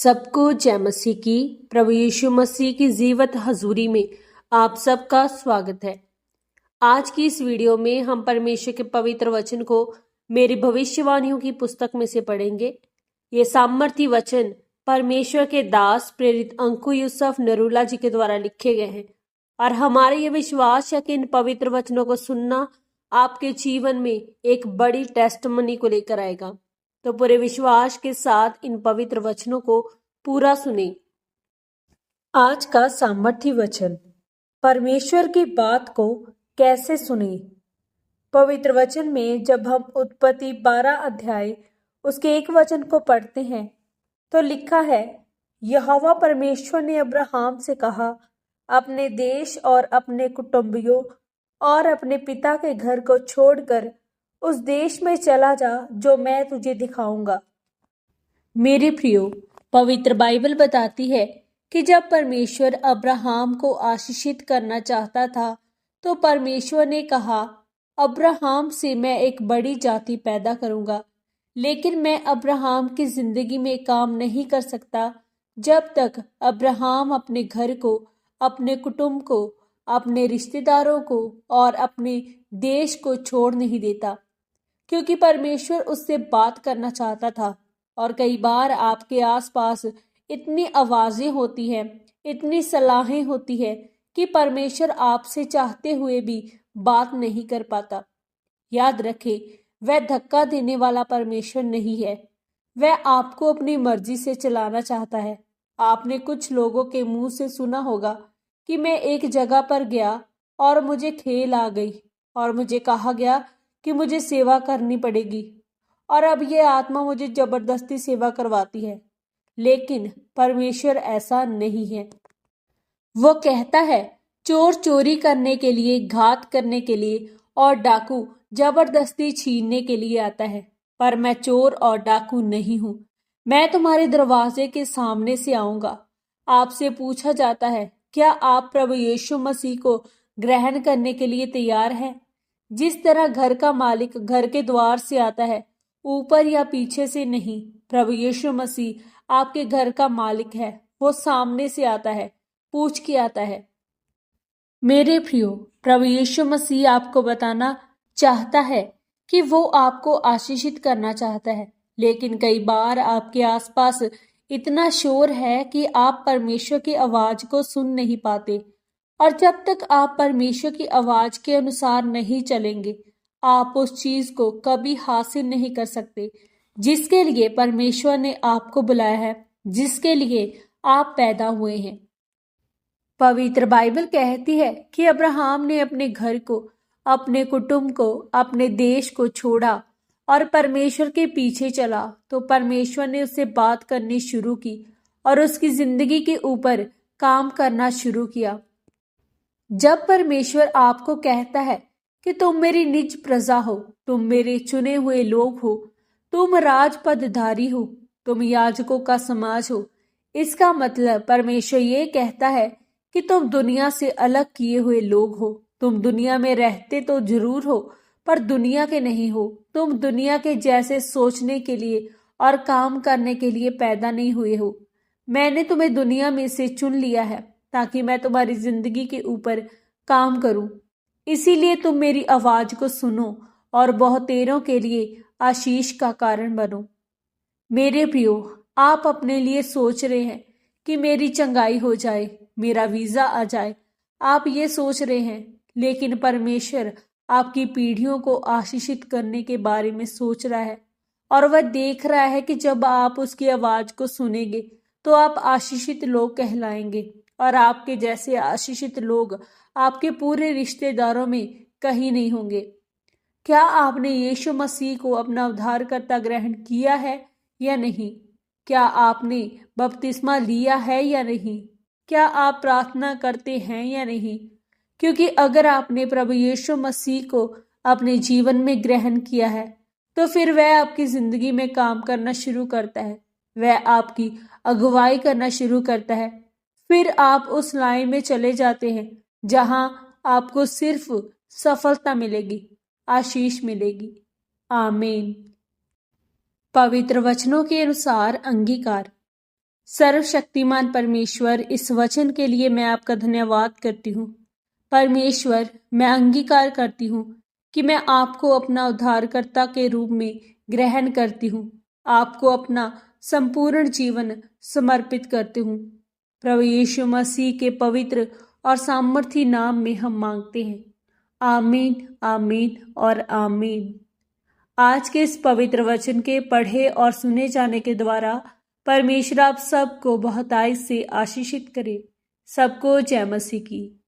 सबको जय मसीह की। प्रभु यीशु मसीह की जीवत हजूरी में आप सबका स्वागत है। आज की इस वीडियो में हम परमेश्वर के पवित्र वचन को मेरी भविष्यवाणियों की पुस्तक में से पढ़ेंगे। ये सामर्थी वचन परमेश्वर के दास प्रेरित अंकु यूसुफ नरूला जी के द्वारा लिखे गए हैं और हमारे ये विश्वास है कि इन पवित्र वचनों को सुनना आपके जीवन में एक बड़ी टेस्टमनी को लेकर आएगा। तो पूरे विश्वास के साथ इन पवित्र वचनों को पूरा सुने। आज का सामर्थी वचन, परमेश्वर की बात को कैसे सुने। पवित्र वचन में जब हम उत्पत्ति 12 अध्याय उसके 1 वचन को पढ़ते हैं तो लिखा है, यहोवा परमेश्वर ने अब्राहम से कहा, अपने देश और अपने कुटुंबियों और अपने पिता के घर को छोड़कर उस देश में चला जा जो मैं तुझे दिखाऊंगा। मेरे प्रियो, पवित्र बाइबल बताती है कि जब परमेश्वर अब्राहम को आशीषित करना चाहता था तो परमेश्वर ने कहा, अब्राहम से मैं एक बड़ी जाति पैदा करूंगा, लेकिन मैं अब्राहम की जिंदगी में काम नहीं कर सकता जब तक अब्राहम अपने घर को, अपने कुटुंब को, अपने रिश्तेदारों को और अपने देश को छोड़ नहीं देता, क्योंकि परमेश्वर उससे बात करना चाहता था। और कई बार आपके आसपास इतनी आवाजें होती हैं, इतनी सलाहें होती है कि परमेश्वर आपसे चाहते हुए भी बात नहीं कर पाता। याद रखें, वह धक्का देने वाला परमेश्वर नहीं है, वह आपको अपनी मर्जी से चलाना चाहता है। आपने कुछ लोगों के मुंह से सुना होगा कि मैं एक जगह पर गया और मुझे खेल आ गई और मुझे कहा गया कि मुझे सेवा करनी पड़ेगी और अब ये आत्मा मुझे जबरदस्ती सेवा करवाती है। लेकिन परमेश्वर ऐसा नहीं है। वो कहता है, चोर चोरी करने के लिए, घात करने के लिए और डाकू जबरदस्ती छीनने के लिए आता है, पर मैं चोर और डाकू नहीं हूं। मैं तुम्हारे दरवाजे के सामने से आऊंगा। आपसे पूछा जाता है, क्या आप प्रभु यीशु मसीह को ग्रहण करने के लिए तैयार हैं? जिस तरह घर का मालिक घर के द्वार से आता है, ऊपर या पीछे से नहीं, प्रभु यीशु मसीह आपके घर का मालिक है। वो सामने से आता है, पूछ के आता है। मेरे प्रियो, प्रभु यीशु मसीह आपको बताना चाहता है कि वो आपको आशीषित करना चाहता है, लेकिन कई बार आपके आसपास इतना शोर है कि आप परमेश्वर की आवाज को सुन नहीं पाते। और जब तक आप परमेश्वर की आवाज के अनुसार नहीं चलेंगे, आप उस चीज को कभी हासिल नहीं कर सकते जिसके लिए परमेश्वर ने आपको बुलाया है, जिसके लिए आप पैदा हुए हैं। पवित्र बाइबल कहती है कि अब्राहम ने अपने घर को, अपने कुटुंब को, अपने देश को छोड़ा और परमेश्वर के पीछे चला, तो परमेश्वर ने उससे बात करनी शुरू की और उसकी जिंदगी के ऊपर काम करना शुरू किया। जब परमेश्वर आपको कहता है कि तुम मेरी निज प्रजा हो, तुम मेरे चुने हुए लोग हो, तुम राजपदधारी हो, तुम याजकों का समाज हो, इसका मतलब परमेश्वर ये कहता है कि तुम दुनिया से अलग किए हुए लोग हो। तुम दुनिया में रहते तो जरूर हो, पर दुनिया के नहीं हो। तुम दुनिया के जैसे सोचने के लिए और काम करने के लिए पैदा नहीं हुए हो। मैंने तुम्हें दुनिया में से चुन लिया है ताकि मैं तुम्हारी जिंदगी के ऊपर काम करूं। इसीलिए तुम मेरी आवाज को सुनो और बहुतेरों के लिए आशीष का कारण बनो। मेरे प्रियो, आप अपने लिए सोच रहे हैं कि मेरी चंगाई हो जाए, मेरा वीजा आ जाए। आप ये सोच रहे हैं, लेकिन परमेश्वर आपकी पीढ़ियों को आशीषित करने के बारे में सोच रहा है और वह देख रहा है कि जब आप उसकी आवाज को सुनेंगे तो आप आशीषित लोग कहलाएंगे और आपके जैसे आशीषित लोग आपके पूरे रिश्तेदारों में कहीं नहीं होंगे। क्या आपने यीशु मसीह को अपना उद्धारकर्ता ग्रहण किया है या नहीं? क्या आपने बपतिस्मा लिया है या नहीं? क्या आप प्रार्थना करते हैं या नहीं? क्योंकि अगर आपने प्रभु यीशु मसीह को अपने जीवन में ग्रहण किया है तो फिर वह आपकी जिंदगी में काम करना शुरू करता है, वह आपकी अगुवाई करना शुरू करता है। फिर आप उस लाइन में चले जाते हैं जहां आपको सिर्फ सफलता मिलेगी, आशीष मिलेगी। आमीन। पवित्र वचनों के अनुसार अंगीकार। सर्वशक्तिमान परमेश्वर, इस वचन के लिए मैं आपका धन्यवाद करती हूँ। परमेश्वर, मैं अंगीकार करती हूँ कि मैं आपको अपना उद्धारकर्ता के रूप में ग्रहण करती हूँ। आपको अपना संपूर्ण जीवन समर्पित करती हूँ। प्रभु यीशु मसीह के पवित्र और सामर्थी नाम में हम मांगते हैं। आमीन, आमीन और आमीन। आज के इस पवित्र वचन के पढ़े और सुने जाने के द्वारा परमेश्वर आप सबको बहुतायत से आशीषित करे। सबको जय मसीह की।